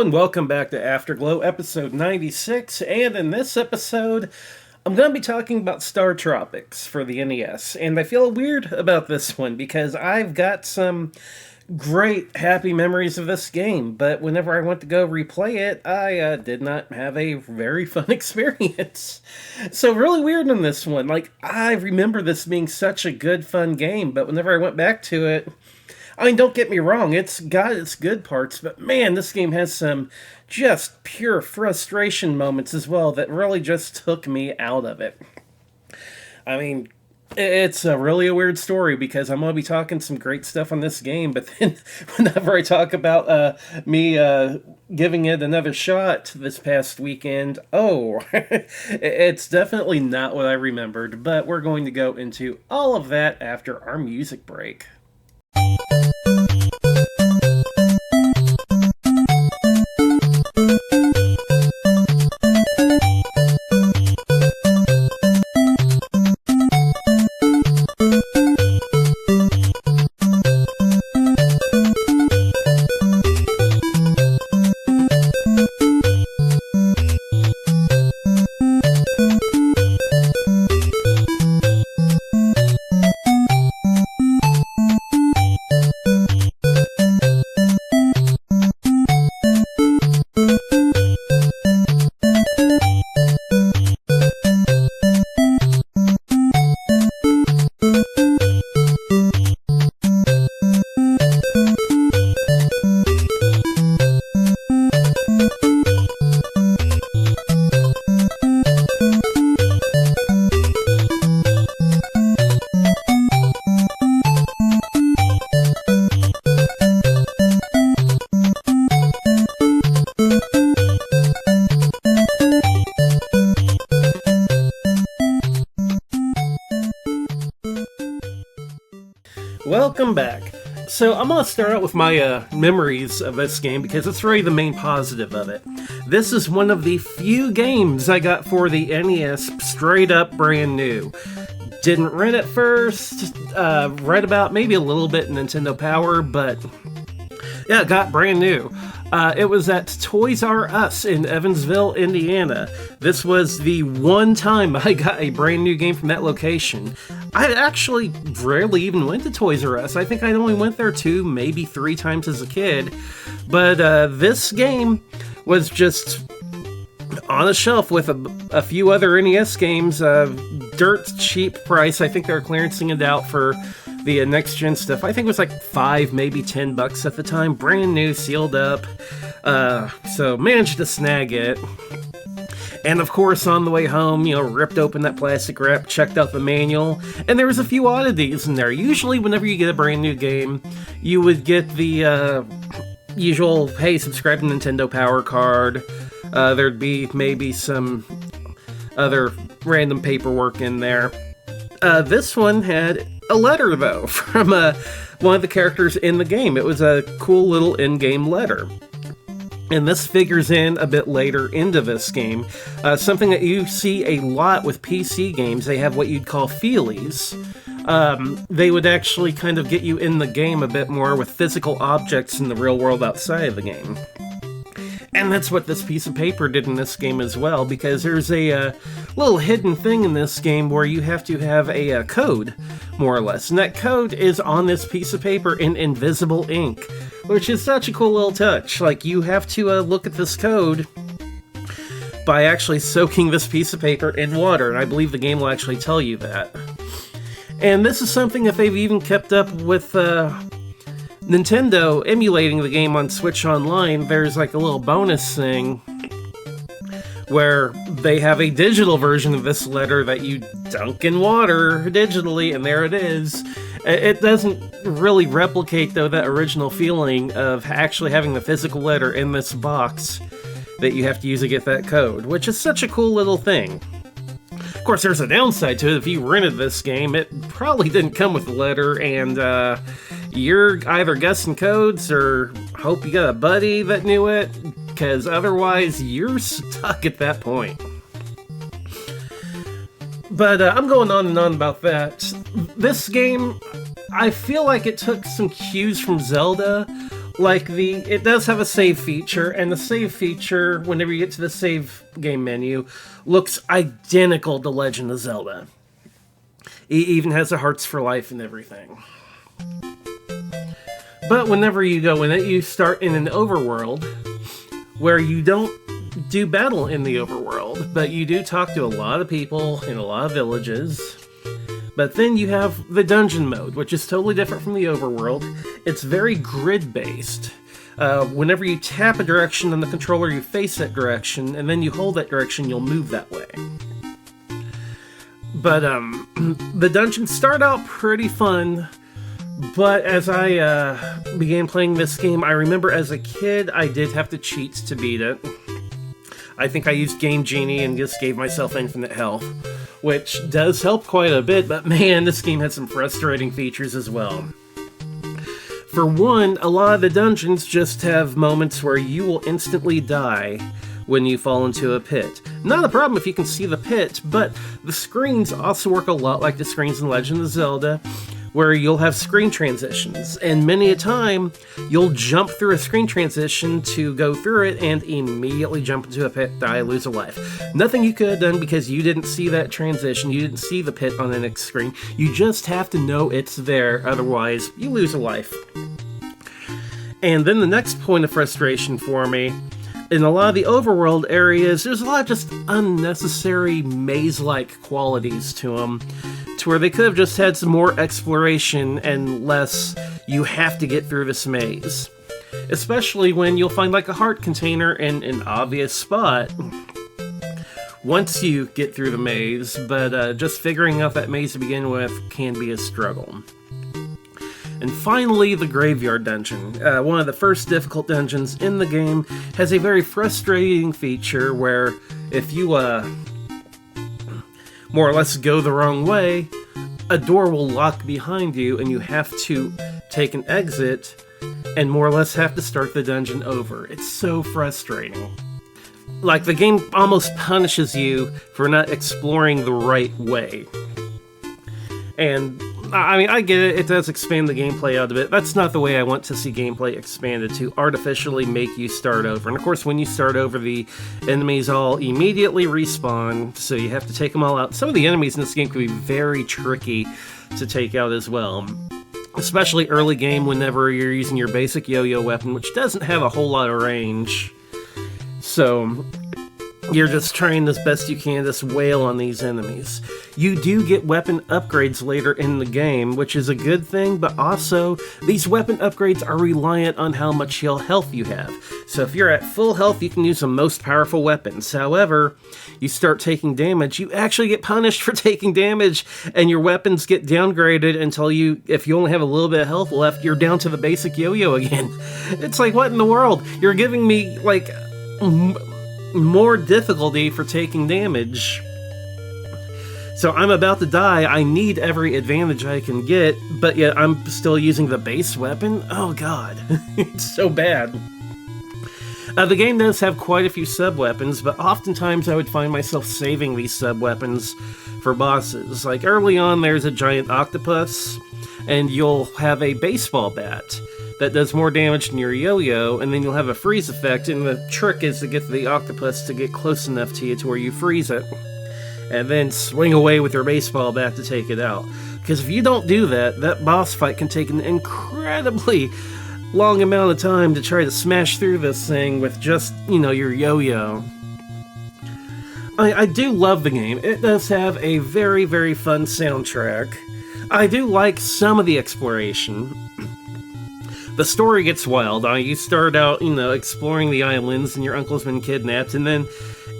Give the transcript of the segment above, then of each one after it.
and welcome back to Afterglow, episode 96, and in this episode, I'm going to be talking about StarTropics for the NES, and I feel weird about this one because I've got some great, happy memories of this game, but whenever I went to go replay it, I did not have a very fun experience. So really weird on this one. I remember this being such a good, fun game, but whenever I went back to it, I mean, don't get me wrong, it's got its good parts, but man, this game has some just pure frustration moments as well that really just took me out of it. I mean, it's really a weird story because I'm going to be talking some great stuff on this game, but then whenever I talk about me giving it another shot this past weekend, it's definitely not what I remembered, but we're going to go into all of that after our music break. Welcome back. So I'm going to start out with my memories of this game because it's really the main positive of it. This is one of the few games I got for the NES straight up brand new. Didn't rent it first, read about maybe a little bit in Nintendo Power, but yeah, got brand new. It was at Toys R Us in Evansville, Indiana. This was the one time I got a brand new game from that location. I actually rarely even went to Toys R Us. I think I only went there 2, maybe 3 times as a kid. But this game was just on a shelf with a few other NES games. Dirt cheap price. I think they're clearancing it out for the next-gen stuff. I think it was like $5, maybe $10 at the time. Brand new, sealed up. So managed to snag it. And of course, on the way home, ripped open that plastic wrap, checked out the manual, and there was a few oddities in there. Usually, whenever you get a brand new game, you would get the usual, hey, subscribe to Nintendo Power card. There'd be maybe some other random paperwork in there. This one had a letter, though, from one of the characters in the game. It was a cool little in-game letter. And this figures in a bit later into this game. Something that you see a lot with PC games, they have what you'd call feelies. They would actually kind of get you in the game a bit more with physical objects in the real world outside of the game. And that's what this piece of paper did in this game as well, because there's a little hidden thing in this game where you have to have a code, more or less. And that code is on this piece of paper in invisible ink, which is such a cool little touch. You have to look at this code by actually soaking this piece of paper in water, and I believe the game will actually tell you that. And this is something that they've even kept up with Nintendo emulating the game on Switch Online. There's a little bonus thing where they have a digital version of this letter that you dunk in water digitally, and there it is. It doesn't really replicate, though, that original feeling of actually having the physical letter in this box that you have to use to get that code, which is such a cool little thing. Of course, there's a downside to it. If you rented this game, it probably didn't come with the letter, and you're either guessing codes or hope you got a buddy that knew it, because otherwise you're stuck at that point. But I'm going on and on about that. This game, I feel like it took some cues from Zelda, Like, it does have a save feature, and the save feature, whenever you get to the save game menu, looks identical to Legend of Zelda. It even has the hearts for life and everything. But whenever you go in it, you start in an overworld where you don't do battle in the overworld, but you do talk to a lot of people in a lot of villages. But then you have the dungeon mode, which is totally different from the overworld. It's very grid-based. Whenever you tap a direction on the controller, you face that direction, and then you hold that direction, you'll move that way. But the dungeons start out pretty fun, but as I began playing this game, I remember as a kid, I did have to cheat to beat it. I think I used Game Genie and just gave myself infinite health, which does help quite a bit, but man, this game has some frustrating features as well. For one, a lot of the dungeons just have moments where you will instantly die when you fall into a pit. Not a problem if you can see the pit, but the screens also work a lot like the screens in Legend of Zelda, where you'll have screen transitions, and many a time, you'll jump through a screen transition to go through it and immediately jump into a pit, die, lose a life. Nothing you could have done because you didn't see that transition, you didn't see the pit on the next screen. You just have to know it's there, otherwise you lose a life. And then the next point of frustration for me, in a lot of the overworld areas, there's a lot of just unnecessary maze-like qualities to them, to where they could have just had some more exploration and less, you have to get through this maze. Especially when you'll find like a heart container in an obvious spot once you get through the maze, but just figuring out that maze to begin with can be a struggle. And finally, the Graveyard Dungeon. One of the first difficult dungeons in the game has a very frustrating feature where if you more or less go the wrong way, a door will lock behind you and you have to take an exit and more or less have to start the dungeon over. It's so frustrating. Like, the game almost punishes you for not exploring the right way. And I mean, I get it, it does expand the gameplay out a bit. That's not the way I want to see gameplay expanded, to artificially make you start over. And of course, when you start over, the enemies all immediately respawn, so you have to take them all out. Some of the enemies in this game can be very tricky to take out as well. Especially early game, whenever you're using your basic yo-yo weapon, which doesn't have a whole lot of range. So you're just trying as best you can to wail on these enemies. You do get weapon upgrades later in the game, which is a good thing, but also, these weapon upgrades are reliant on how much health you have. So if you're at full health, you can use the most powerful weapons. However, you start taking damage, you actually get punished for taking damage, and your weapons get downgraded until if you only have a little bit of health left, you're down to the basic yo-yo again. It's like, what in the world? You're giving me, like, more difficulty for taking damage. So I'm about to die, I need every advantage I can get, but yet I'm still using the base weapon? Oh god, it's so bad. The game does have quite a few sub-weapons, but oftentimes I would find myself saving these sub-weapons for bosses. Like, early on there's a giant octopus, and you'll have a baseball bat that does more damage than your yo-yo, and then you'll have a freeze effect, and the trick is to get the octopus to get close enough to you to where you freeze it, and then swing away with your baseball bat to take it out. Because if you don't do that, that boss fight can take an incredibly long amount of time to try to smash through this thing with just, your yo-yo. I do love the game. It does have a very, very fun soundtrack. I do like some of the exploration. The story gets wild. You start out, exploring the islands, and your uncle's been kidnapped, and then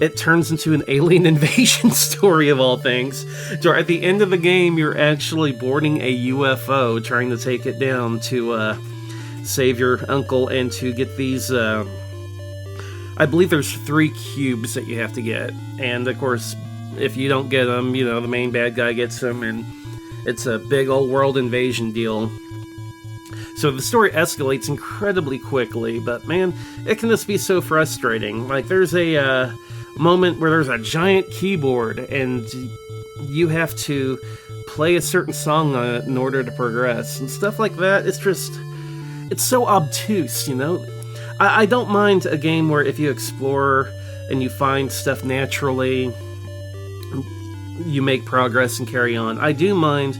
it turns into an alien invasion story of all things. So at the end of the game, you're actually boarding a UFO, trying to take it down to save your uncle and to get these, I believe there's 3 cubes that you have to get. And of course, if you don't get them, the main bad guy gets them, and it's a big old world invasion deal. So the story escalates incredibly quickly, but man, it can just be so frustrating. Like, there's a moment where there's a giant keyboard, and you have to play a certain song on it in order to progress, and stuff like that. it's so obtuse, you know? I don't mind a game where if you explore and you find stuff naturally, you make progress and carry on. I do mind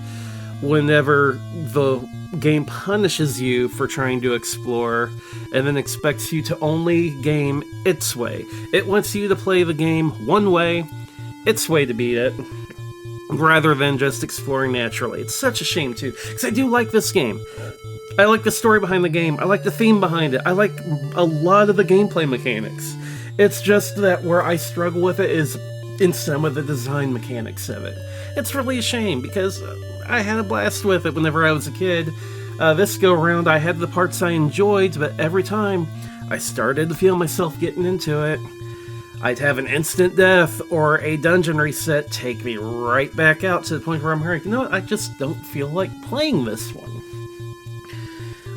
whenever the game punishes you for trying to explore and then expects you to only game its way. It wants you to play the game one way, its way to beat it, rather than just exploring naturally. It's such a shame, too, because I do like this game. I like the story behind the game. I like the theme behind it. I like a lot of the gameplay mechanics. It's just that where I struggle with it is in some of the design mechanics of it. It's really a shame, because I had a blast with it whenever I was a kid. This go-around, I had the parts I enjoyed, but every time I started to feel myself getting into it, I'd have an instant death or a dungeon reset take me right back out to the point where I'm like, you know what, I just don't feel like playing this one.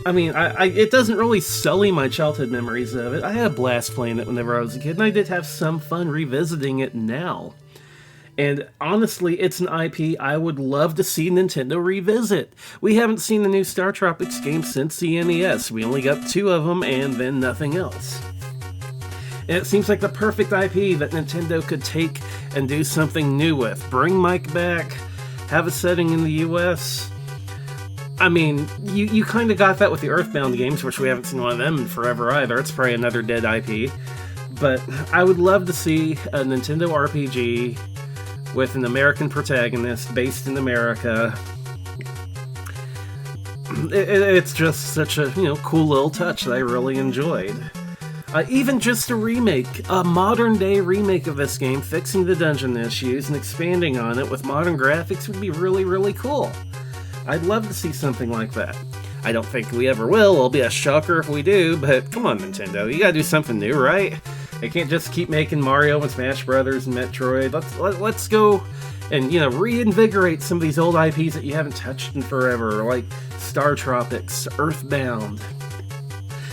I mean, it doesn't really sully my childhood memories of it. I had a blast playing it whenever I was a kid, and I did have some fun revisiting it now. And honestly, it's an IP I would love to see Nintendo revisit. We haven't seen the new StarTropics game since the NES. We only got 2 of them, and then nothing else. And it seems like the perfect IP that Nintendo could take and do something new with. Bring Mike back, have a setting in the US. I mean, you kind of got that with the Earthbound games, which we haven't seen one of them in forever either. It's probably another dead IP. But I would love to see a Nintendo RPG with an American protagonist based in America. It's just such a, cool little touch that I really enjoyed. Even just a remake, a modern-day remake of this game, fixing the dungeon issues and expanding on it with modern graphics would be really, really cool. I'd love to see something like that. I don't think we ever will. It'll be a shocker if we do, but come on, Nintendo. You gotta do something new, right? They can't just keep making Mario and Smash Brothers and Metroid. Let's go and, reinvigorate some of these old IPs that you haven't touched in forever, like StarTropics, Earthbound.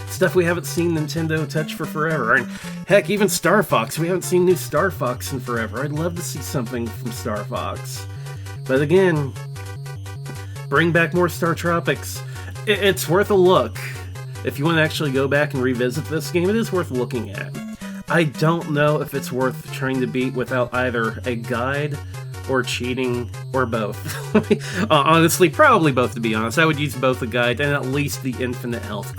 Stuff we haven't seen Nintendo touch for forever. And heck, even Star Fox. We haven't seen new Star Fox in forever. I'd love to see something from Star Fox. But again, bring back more StarTropics. It's worth a look. If you want to actually go back and revisit this game, it is worth looking at. I don't know if it's worth trying to beat without either a guide or cheating or both. Honestly, probably both, to be honest. I would use both the guide and at least the infinite health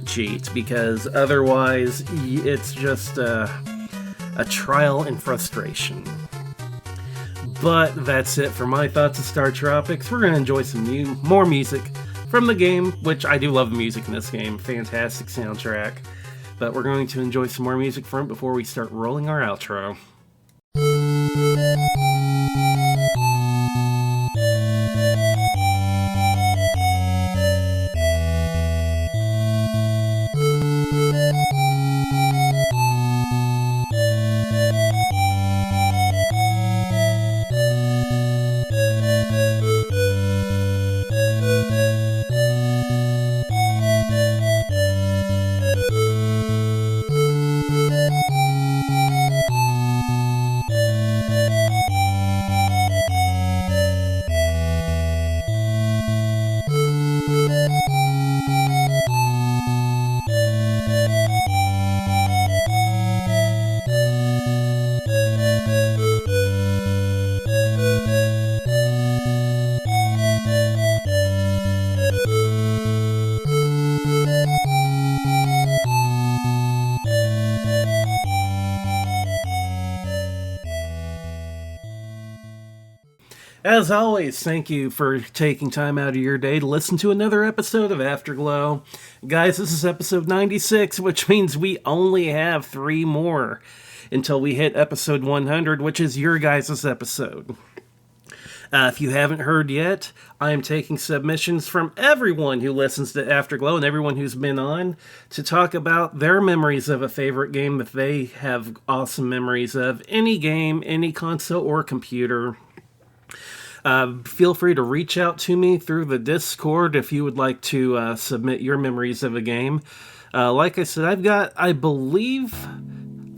cheat, because otherwise it's just a trial in frustration. But that's it for my thoughts of StarTropics. We're going to enjoy some more music from the game, which I do love the music in this game. Fantastic soundtrack. But we're going to enjoy some more music from it before we start rolling our outro. As always, thank you for taking time out of your day to listen to another episode of Afterglow. Guys, this is episode 96, which means we only have 3 more until we hit episode 100, which is your guys' episode. If you haven't heard yet, I am taking submissions from everyone who listens to Afterglow and everyone who's been on to talk about their memories of a favorite game that they have awesome memories of. Any game, any console or computer. Feel free to reach out to me through the Discord if you would like to submit your memories of a game. Like I said, I've got, I believe,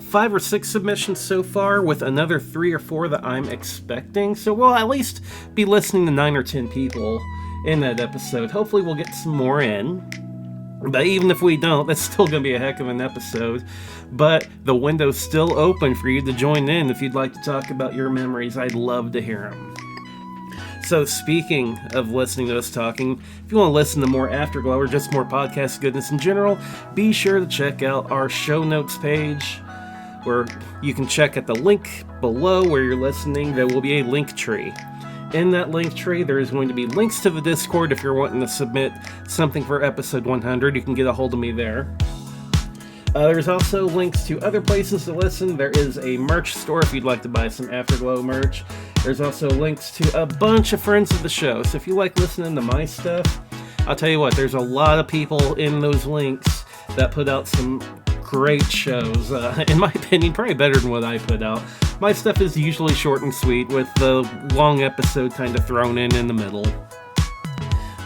5 or 6 submissions so far, with another 3 or 4 that I'm expecting. So we'll at least be listening to 9 or 10 people in that episode. Hopefully we'll get some more in. But even if we don't, that's still going to be a heck of an episode. But the window's still open for you to join in if you'd like to talk about your memories. I'd love to hear them. So speaking of listening to us talking, if you want to listen to more Afterglow or just more podcast goodness in general, be sure to check out our show notes page, where you can check at the link below where you're listening. There will be a link tree. In that link tree, there is going to be links to the Discord. If you're wanting to submit something for episode 100, you can get a hold of me there. There's also links to other places to listen. There is a merch store if you'd like to buy some Afterglow merch. There's also links to a bunch of friends of the show. So if you like listening to my stuff, I'll tell you what, there's a lot of people in those links that put out some great shows. In my opinion, probably better than what I put out. My stuff is usually short and sweet with the long episode kind of thrown in the middle.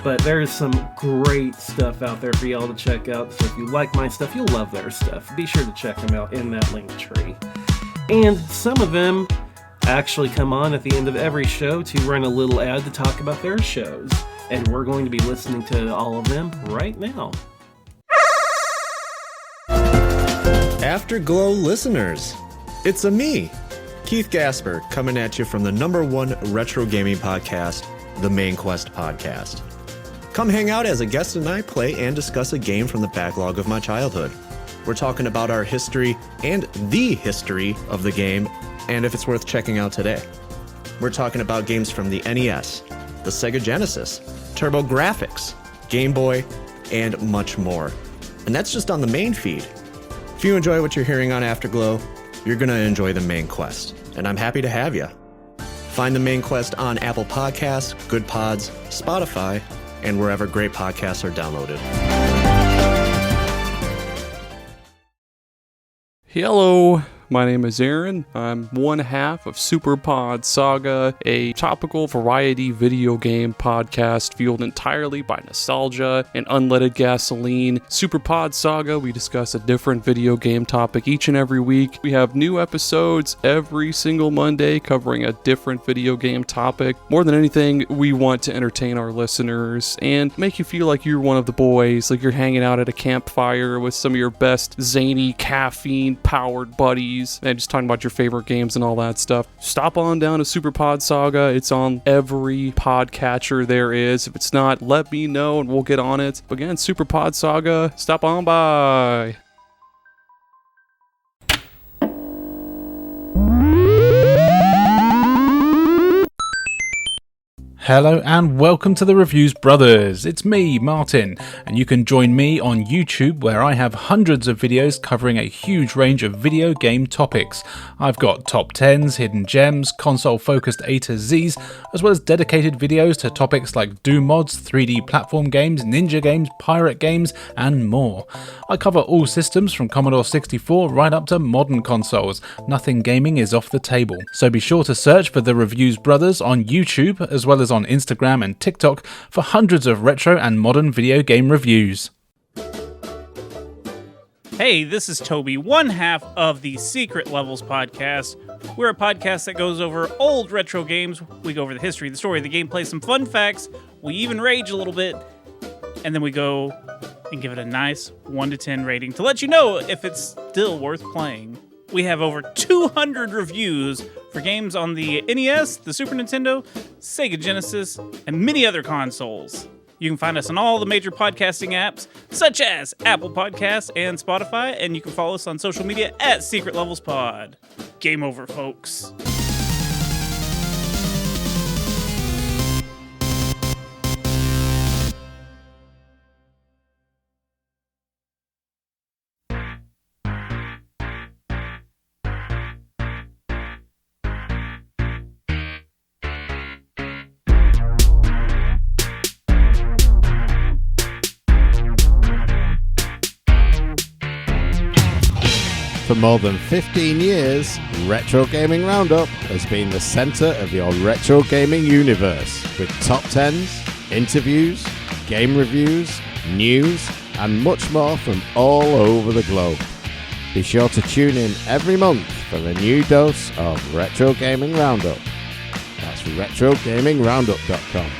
But there's some great stuff out there for y'all to check out. So if you like my stuff, you'll love their stuff. Be sure to check them out in that link tree. And some of them actually come on at the end of every show to run a little ad to talk about their shows. And we're going to be listening to all of them right now. Afterglow listeners, it's me, Keith Gasper, coming at you from the #1 retro gaming podcast, the Main Quest Podcast. Come hang out as a guest and I play and discuss a game from the backlog of my childhood. We're talking about our history and the history of the game, and if it's worth checking out today. We're talking about games from the NES, the Sega Genesis, TurboGrafx, Game Boy, and much more. And that's just on the main feed. If you enjoy what you're hearing on Afterglow, you're going to enjoy the Main Quest, and I'm happy to have you. Find the Main Quest on Apple Podcasts, Good Pods, Spotify, and wherever great podcasts are downloaded. Hello, my name is Aaron. I'm one half of Super Pod Saga, a topical variety video game podcast fueled entirely by nostalgia and unleaded gasoline. Super Pod Saga, we discuss a different video game topic each and every week. We have new episodes every single Monday covering a different video game topic. More than anything, we want to entertain our listeners and make you feel like you're one of the boys, like you're hanging out at a campfire with some of your best zany, caffeine-powered buddies and just talking about your favorite games and all that stuff. Stop on down to Super Pod Saga. It's on every podcatcher there is. If it's not, let me know and we'll get on it. But again, Super Pod Saga, stop on by. Hello and welcome to the Reviews Brothers. It's me, Martin, and you can join me on YouTube where I have hundreds of videos covering a huge range of video game topics. I've got top 10s, hidden gems, console-focused A to Zs, as well as dedicated videos to topics like Doom mods, 3D platform games, ninja games, pirate games, and more. I cover all systems from Commodore 64 right up to modern consoles. Nothing gaming is off the table. So be sure to search for the Reviews Brothers on YouTube as well as on Instagram and TikTok for hundreds of retro and modern video game reviews. Hey, this is Toby, one half of the Secret Levels podcast. We're a podcast that goes over old retro games. We go over the history, the story, the gameplay, some fun facts. We even rage a little bit. And then we go and give it a nice 1 to 10 rating to let you know if it's still worth playing. We have over 200 reviews for games on the NES, the Super Nintendo, Sega Genesis, and many other consoles. You can find us on all the major podcasting apps, such as Apple Podcasts and Spotify, and you can follow us on social media at Secret Levels Pod. Game over, folks. For more than 15 years, Retro Gaming Roundup has been the centre of your retro gaming universe, with top 10s, interviews, game reviews, news, and much more from all over the globe. Be sure to tune in every month for a new dose of Retro Gaming Roundup. That's RetroGamingRoundup.com.